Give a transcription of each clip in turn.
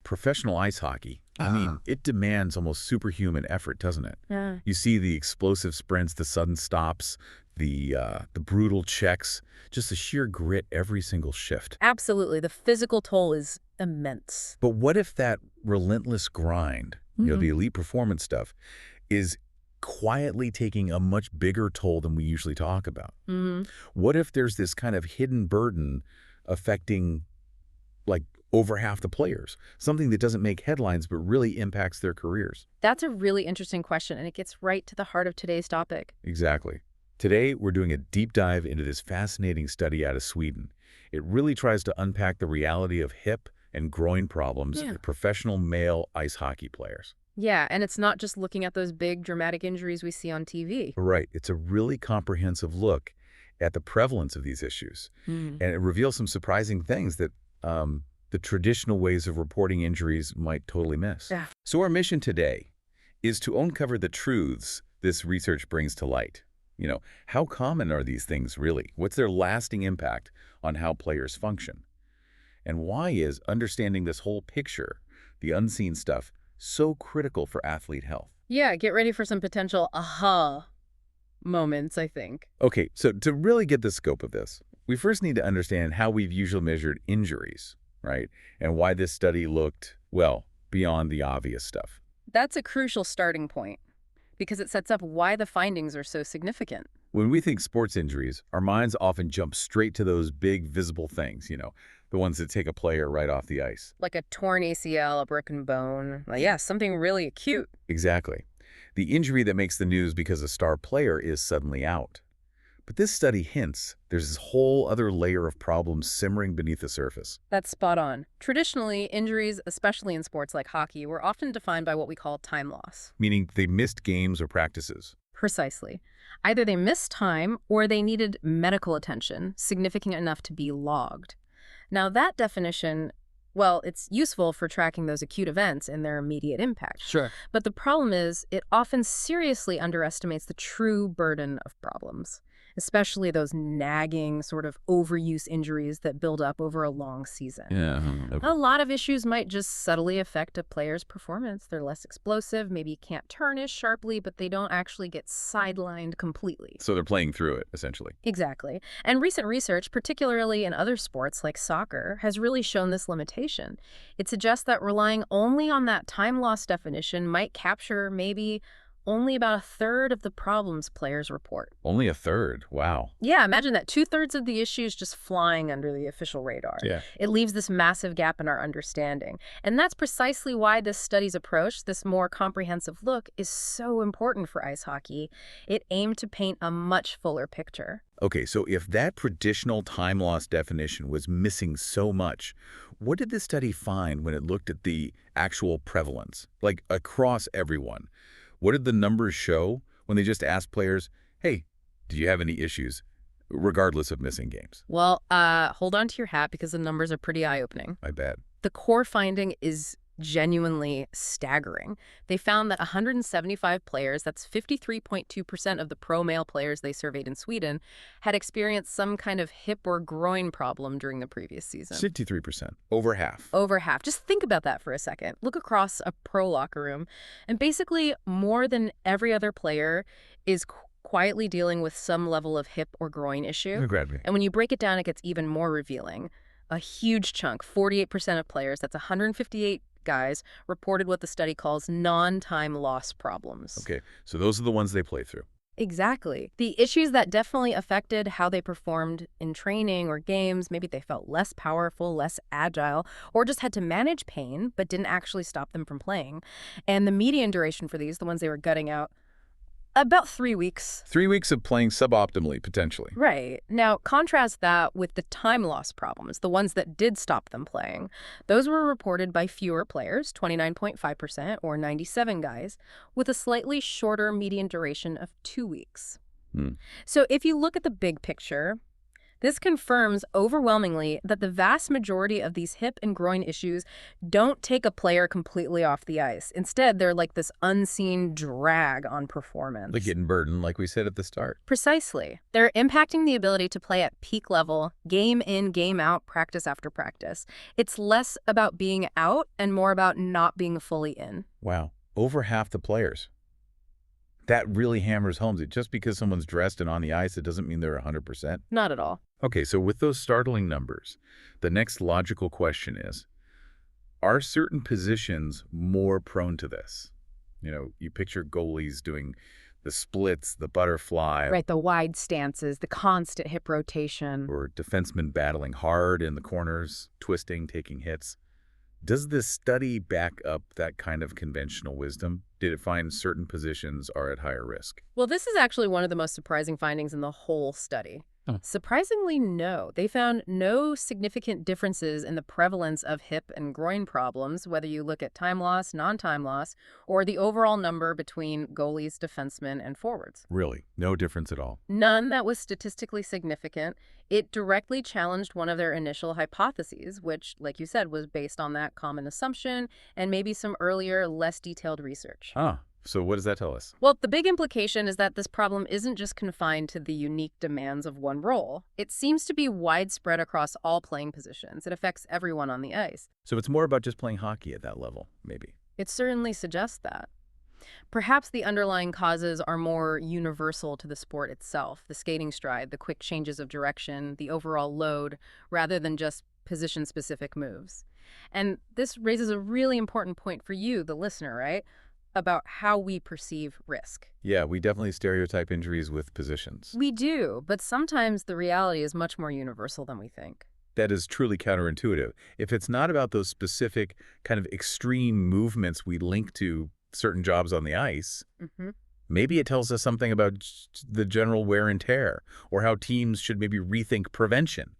professional ice hockey, I mean, it demands almost superhuman effort, doesn't it? Yeah. You see the explosive sprints, the sudden stops, the brutal checks, just the sheer grit every single shift. Absolutely. The physical toll is immense. But what if that relentless grind, the elite performance stuff, is quietly taking a much bigger toll than we usually talk about? What if there's this kind of hidden burden affecting, like, over half the players, something that doesn't make headlines but really impacts their careers? That's a really interesting question, and it gets right to the heart of today's topic. Exactly. Today, we're doing a deep dive into this fascinating study out of Sweden. It really tries to unpack the reality of hip and groin problems in professional male ice hockey players. Yeah, and it's not just looking at those big dramatic injuries we see on TV. Right. It's a really comprehensive look at the prevalence of these issues. And it reveals some surprising things that the traditional ways of reporting injuries might totally miss. Yeah. So our mission today is to uncover the truths this research brings to light. How common are these things really? What's their lasting impact on how players function? And why is understanding this whole picture, the unseen stuff, so critical for athlete health? Yeah, get ready for some potential aha moments, I think. Okay, so to really get the scope of this, we first need to understand how we've usually measured injuries, right? And why this study looked, well, beyond the obvious stuff. That's a crucial starting point, because it sets up why the findings are so significant. When we think sports injuries, our minds often jump straight to those big visible things, the ones that take a player right off the ice. Like a torn ACL, a broken bone. Yeah, something really acute. Exactly. The injury that makes the news because a star player is suddenly out. But this study hints there's this whole other layer of problems simmering beneath the surface. That's spot on. Traditionally, injuries, especially in sports like hockey, were often defined by what we call time loss. Meaning they missed games or practices. Precisely. Either they missed time or they needed medical attention, significant enough to be logged. Now, that definition, well, it's useful for tracking those acute events and their immediate impact. Sure. But the problem is, it often seriously underestimates the true burden of problems, especially those nagging sort of overuse injuries that build up over a long season. Yeah. A lot of issues might just subtly affect a player's performance. They're less explosive, maybe can't turn as sharply, but they don't actually get sidelined completely. So they're playing through it, essentially. Exactly. And recent research, particularly in other sports like soccer, has really shown this limitation. It suggests that relying only on that time loss definition might capture maybe only about a third of the problems players report. Only a third? Wow. Yeah, imagine that. 2/3 of the issues just flying under the official radar. Yeah. It leaves this massive gap in our understanding. And that's precisely why this study's approach, this more comprehensive look, is so important for ice hockey. It aimed to paint a much fuller picture. Okay, so if that traditional time loss definition was missing so much, what did this study find when it looked at the actual prevalence, like across everyone? What did the numbers show when they just asked players, hey, do you have any issues, regardless of missing games? Well, hold on to your hat because the numbers are pretty eye-opening. I bet. The core finding is genuinely staggering. They found that 175 players, that's 53.2% of the pro male players they surveyed in Sweden, had experienced some kind of hip or groin problem during the previous season. 63%. Over half. Over half. Just think about that for a second. Look across a pro locker room, and basically more than every other player is quietly dealing with some level of hip or groin issue. Grab me. And when you break it down, it gets even more revealing. A huge chunk, 48% of players, that's 158 guys, reported what the study calls non-time loss problems. Okay, so those are the ones they play through. Exactly. The issues that definitely affected how they performed in training or games, maybe they felt less powerful, less agile, or just had to manage pain, but didn't actually stop them from playing. And the median duration for these, the ones they were gutting out, about 3 weeks. 3 weeks of playing suboptimally, potentially. Right. Now, contrast that with the time loss problems, the ones that did stop them playing. Those were reported by fewer players, 29.5% or 97 guys, with a slightly shorter median duration of 2 weeks. So if you look at the big picture, This confirms overwhelmingly that the vast majority of these hip and groin issues don't take a player completely off the ice. Instead, they're like this unseen drag on performance. Like hidden burden, like we said at the start. Precisely. They're impacting the ability to play at peak level, game in, game out, practice after practice. It's less about being out and more about not being fully in. Wow. Over half the players. That really hammers home that just because someone's dressed and on the ice, it doesn't mean they're 100%. Not at all. Okay, so with those startling numbers, the next logical question is, are certain positions more prone to this? You know, you picture goalies doing the splits, the butterfly. Right, the wide stances, the constant hip rotation. Or defensemen battling hard in the corners, twisting, taking hits. Does this study back up that kind of conventional wisdom? Did it find certain positions are at higher risk? Well, this is actually one of the most surprising findings in the whole study. Surprisingly, no. They found no significant differences in the prevalence of hip and groin problems, whether you look at time loss, non-time loss, or the overall number between goalies, defensemen, and forwards. Really? No difference at all? None that was statistically significant. It directly challenged one of their initial hypotheses, which, like you said, was based on that common assumption and maybe some earlier, less detailed research. So what does that tell us? Well, the big implication is that this problem isn't just confined to the unique demands of one role. It seems to be widespread across all playing positions. It affects everyone on the ice. So it's more about just playing hockey at that level, maybe. It certainly suggests that. Perhaps the underlying causes are more universal to the sport itself, the skating stride, the quick changes of direction, the overall load, rather than just position-specific moves. And this raises a really important point for you, the listener, right? About how we perceive risk. Yeah, we definitely stereotype injuries with positions. We do, but sometimes the reality is much more universal than we think. That is truly counterintuitive. If it's not about those specific kind of extreme movements we link to certain jobs on the ice, maybe it tells us something about the general wear and tear, or how teams should maybe rethink prevention,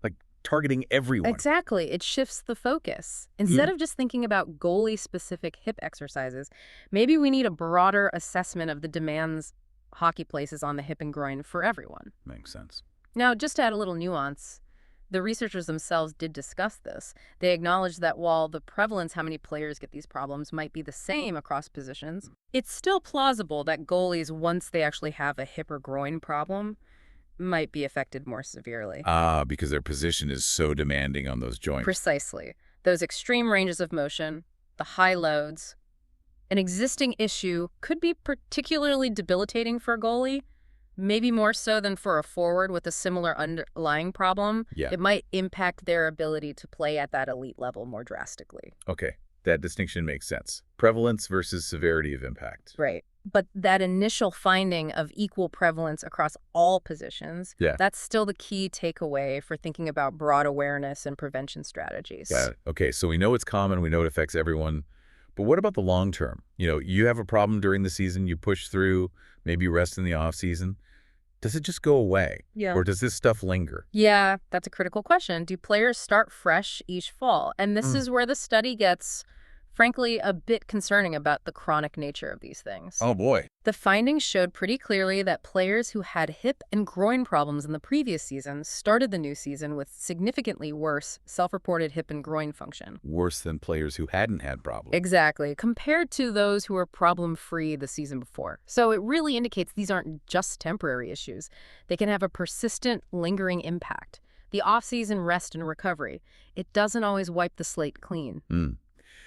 like targeting everyone. Exactly. It shifts the focus. Instead of just thinking about goalie-specific hip exercises, maybe we need a broader assessment of the demands hockey places on the hip and groin for everyone. Makes sense. Now, just to add a little nuance, the researchers themselves did discuss this. They acknowledged that while the prevalence, how many players get these problems, might be the same across positions, it's still plausible that goalies, once they actually have a hip or groin problem, might be affected more severely. Because their position is so demanding on those joints. Precisely. Those extreme ranges of motion, the high loads. An existing issue could be particularly debilitating for a goalie, maybe more so than for a forward with a similar underlying problem. Yeah. It might impact their ability to play at that elite level more drastically. Okay, that distinction makes sense. Prevalence versus severity of impact. Right. But that initial finding of equal prevalence across all positions, that's still the key takeaway for thinking about broad awareness and prevention strategies. Got it. Okay, so we know it's common, we know it affects everyone, but what about the long term? You know, you have a problem during the season, you push through, maybe you rest in the off season. Does it just go away? Yeah. Or does this stuff linger? Yeah, that's a critical question. Do players start fresh each fall? And this is where the study gets, frankly, a bit concerning about the chronic nature of these things. Oh, boy. The findings showed pretty clearly that players who had hip and groin problems in the previous season started the new season with significantly worse self-reported hip and groin function. Worse than players who hadn't had problems. Exactly, compared to those who were problem-free the season before. So it really indicates these aren't just temporary issues. They can have a persistent, lingering impact. The off-season rest and recovery, it doesn't always wipe the slate clean.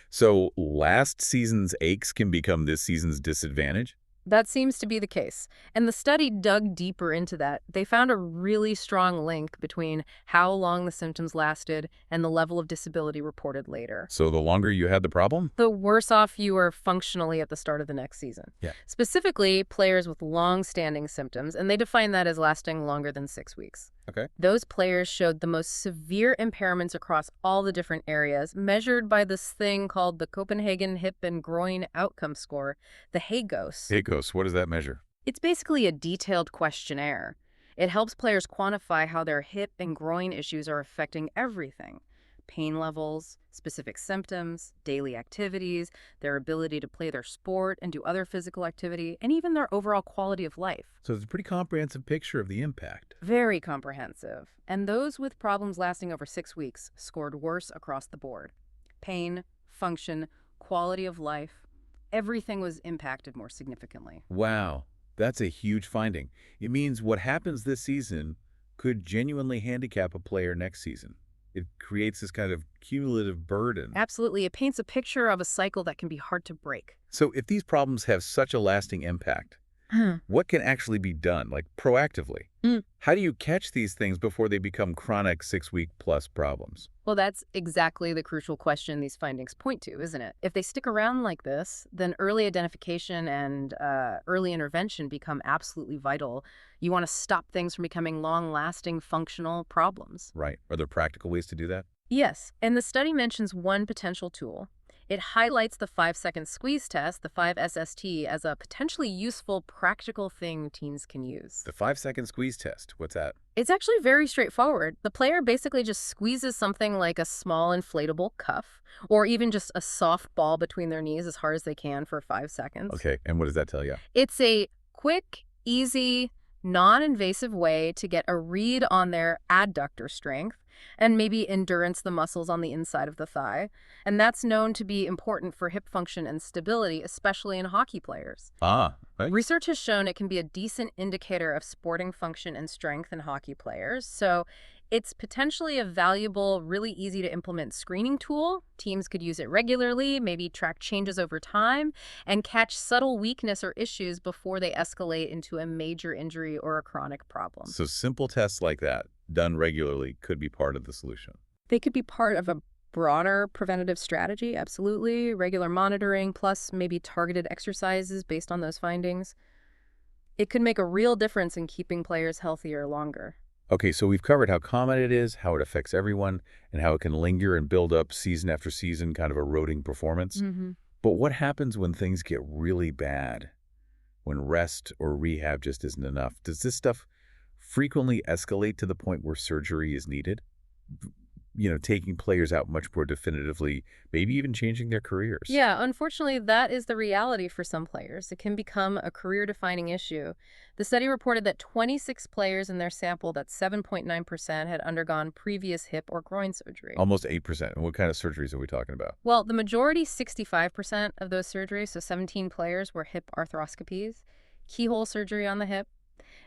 So last season's aches can become this season's disadvantage? That seems to be the case. And the study dug deeper into that. They found a really strong link between how long the symptoms lasted and the level of disability reported later. So the longer you had the problem? The worse off you were functionally at the start of the next season. Yeah. Specifically, players with long-standing symptoms, and they define that as lasting longer than 6 weeks. Okay. Those players showed the most severe impairments across all the different areas, measured by this thing called the Copenhagen Hip and Groin Outcome Score, the HAGOS. HAGOS, what does that measure? It's basically a detailed questionnaire. It helps players quantify how their hip and groin issues are affecting everything. pain levels, specific symptoms, daily activities, their ability to play their sport and do other physical activity, and even their overall quality of life. So it's a pretty comprehensive picture of the impact. Very comprehensive. And those with problems lasting over 6 weeks scored worse across the board. Pain, function, quality of life, everything was impacted more significantly. Wow, that's a huge finding. It means what happens this season could genuinely handicap a player next season. It creates this kind of cumulative burden. Absolutely. It paints a picture of a cycle that can be hard to break. So if these problems have such a lasting impact, what can actually be done, like proactively? How do you catch these things before they become chronic 6-week-plus problems? Well, that's exactly the crucial question these findings point to, isn't it? If they stick around like this, then early identification and early intervention become absolutely vital. You want to stop things from becoming long-lasting functional problems. Right. Are there practical ways to do that? Yes, and the study mentions one potential tool. It highlights the 5-second squeeze test, the 5SST, as a potentially useful, practical thing teams can use. The 5-second squeeze test. What's that? It's actually very straightforward. The player basically just squeezes something like a small inflatable cuff, or even just a soft ball between their knees as hard as they can for 5 seconds. Okay, and what does that tell you? It's a quick, easy, non-invasive way to get a read on their adductor strength and maybe endurance, the muscles on the inside of the thigh. And that's known to be important for hip function and stability, especially in hockey players. Right. Research has shown it can be a decent indicator of sporting function and strength in hockey players. So it's potentially a valuable, really easy to implement screening tool. Teams could use it regularly, maybe track changes over time, and catch subtle weakness or issues before they escalate into a major injury or a chronic problem. So simple tests like that, done regularly, could be part of the solution. They could be part of a broader preventative strategy, absolutely. Regular monitoring, plus maybe targeted exercises based on those findings. It could make a real difference in keeping players healthier longer. Okay, so we've covered how common it is, how it affects everyone, and how it can linger and build up season after season, kind of eroding performance. But what happens when things get really bad? When rest or rehab just isn't enough? Does this stuff frequently escalate to the point where surgery is needed? Taking players out much more definitively, maybe even changing their careers. Yeah, unfortunately, that is the reality for some players. It can become a career-defining issue. The study reported that 26 players in their sample, that's 7.9%, had undergone previous hip or groin surgery. Almost 8%. And what kind of surgeries are we talking about? Well, the majority, 65% of those surgeries, so 17 players, were hip arthroscopies, keyhole surgery on the hip,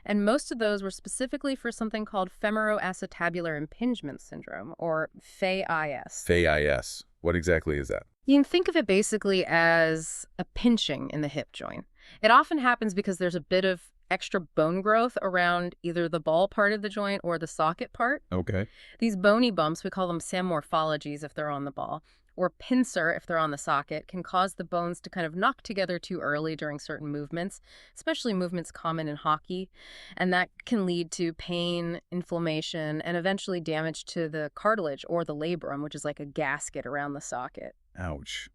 and most of those were specifically for something called femoroacetabular impingement syndrome, or FAIS. FAIS. What exactly is that? You can think of it basically as a pinching in the hip joint. It often happens because there's a bit of extra bone growth around either the ball part of the joint or the socket part. Okay. These bony bumps, we call them samorphologies if they're on the ball, or pincer if they're on the socket, can cause the bones to kind of knock together too early during certain movements, especially movements common in hockey. And that can lead to pain, inflammation, and eventually damage to the cartilage or the labrum, which is like a gasket around the socket. Ouch.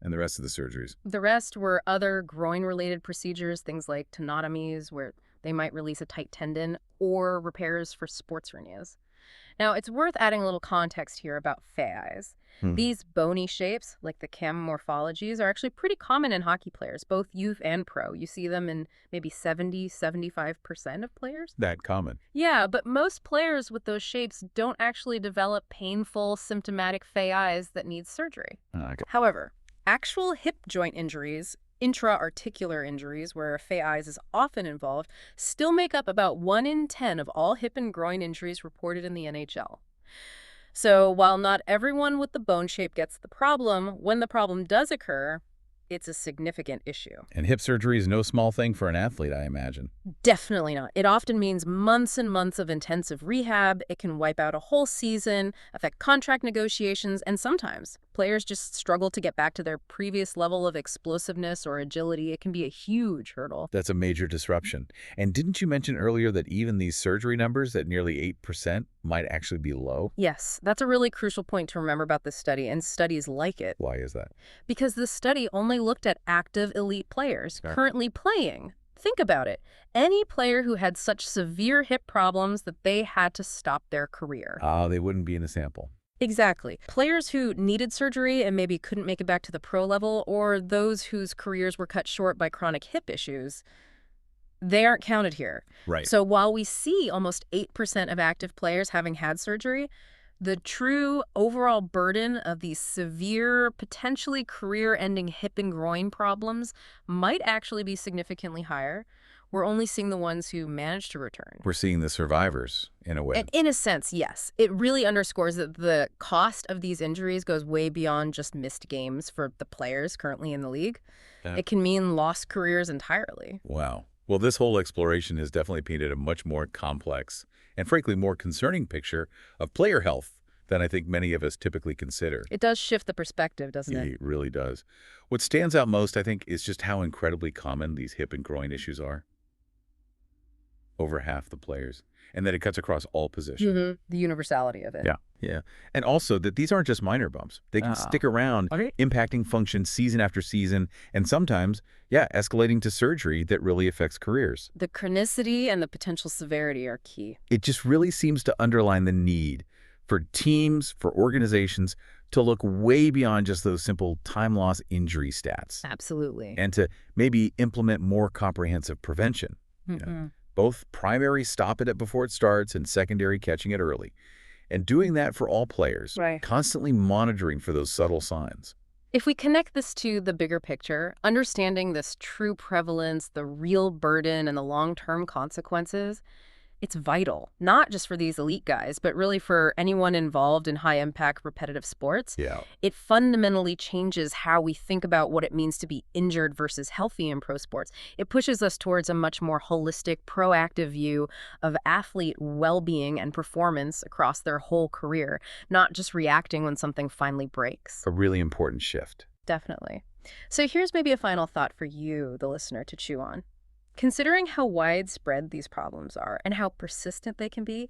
And the rest of the surgeries? The rest were other groin-related procedures, things like tenotomies, where they might release a tight tendon, or repairs for sports hernias. Now, it's worth adding a little context here about FAIs. These bony shapes, like the cam morphologies, are actually pretty common in hockey players, both youth and pro. You see them in maybe 70-75% of players. That common? Yeah, but most players with those shapes don't actually develop painful, symptomatic FAIs that need surgery. Okay. However, actual hip joint injuries, intra-articular injuries, where FAIs is often involved, still make up about 1 in 10 of all hip and groin injuries reported in the NHL. So while not everyone with the bone shape gets the problem, when the problem does occur, it's a significant issue. And hip surgery is no small thing for an athlete, I imagine. Definitely not. It often means months and months of intensive rehab. It can wipe out a whole season, affect contract negotiations, and sometimes players just struggle to get back to their previous level of explosiveness or agility. It can be a huge hurdle. That's a major disruption. And didn't you mention earlier that even these surgery numbers at nearly 8% might actually be low? Yes, that's a really crucial point to remember about this study and studies like it. Why is that? Because this study only looked at active elite players currently playing. Think about it. Any player who had such severe hip problems that they had to stop their career. They wouldn't be in the sample. Exactly. Players who needed surgery and maybe couldn't make it back to the pro level, or those whose careers were cut short by chronic hip issues, they aren't counted here. Right. So while we see almost 8% of active players having had surgery, the true overall burden of these severe, potentially career-ending hip and groin problems might actually be significantly higher. We're only seeing the ones who manage to return. We're seeing the survivors, in a way. And in a sense, yes. It really underscores that the cost of these injuries goes way beyond just missed games for the players currently in the league. It can mean lost careers entirely. Wow. Well, this whole exploration has definitely painted a much more complex and, frankly, more concerning picture of player health than I think many of us typically consider. It does shift the perspective, doesn't it? It really does. What stands out most, I think, is just how incredibly common these hip and groin issues are. Over half the players. And that it cuts across all positions. The universality of it. Yeah. And also that these aren't just minor bumps. They can stick around, impacting function season after season, and sometimes, escalating to surgery that really affects careers. The chronicity and the potential severity are key. It just really seems to underline the need for teams, for organizations, to look way beyond just those simple time loss injury stats. Absolutely. And to maybe implement more comprehensive prevention. You know, both primary stop it before it starts and secondary catching it early. And doing that for all players, constantly monitoring for those subtle signs. If we connect this to the bigger picture, understanding this true prevalence, the real burden, and the long-term consequences, it's vital, not just for these elite guys, but really for anyone involved in high-impact repetitive sports. It fundamentally changes how we think about what it means to be injured versus healthy in pro sports. It pushes us towards a much more holistic, proactive view of athlete well-being and performance across their whole career, not just reacting when something finally breaks. A really important shift. Definitely. So here's maybe a final thought for you, the listener, to chew on. Considering how widespread these problems are and how persistent they can be,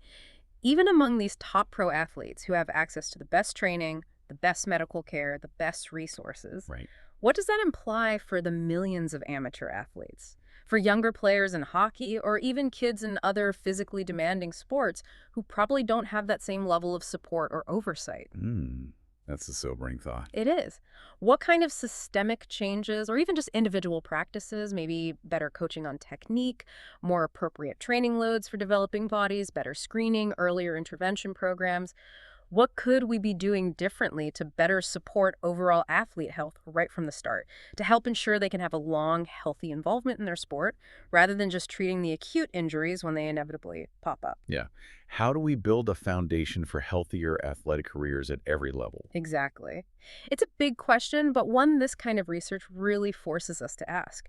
even among these top pro athletes who have access to the best training, the best medical care, the best resources, what does that imply for the millions of amateur athletes? For younger players in hockey, or even kids in other physically demanding sports who probably don't have that same level of support or oversight? That's a sobering thought. It is. What kind of systemic changes, or even just individual practices, maybe better coaching on technique, more appropriate training loads for developing bodies, better screening, earlier intervention programs, what could we be doing differently to better support overall athlete health right from the start, to help ensure they can have a long, healthy involvement in their sport, rather than just treating the acute injuries when they inevitably pop up? How do we build a foundation for healthier athletic careers at every level? Exactly. It's a big question, but one this kind of research really forces us to ask.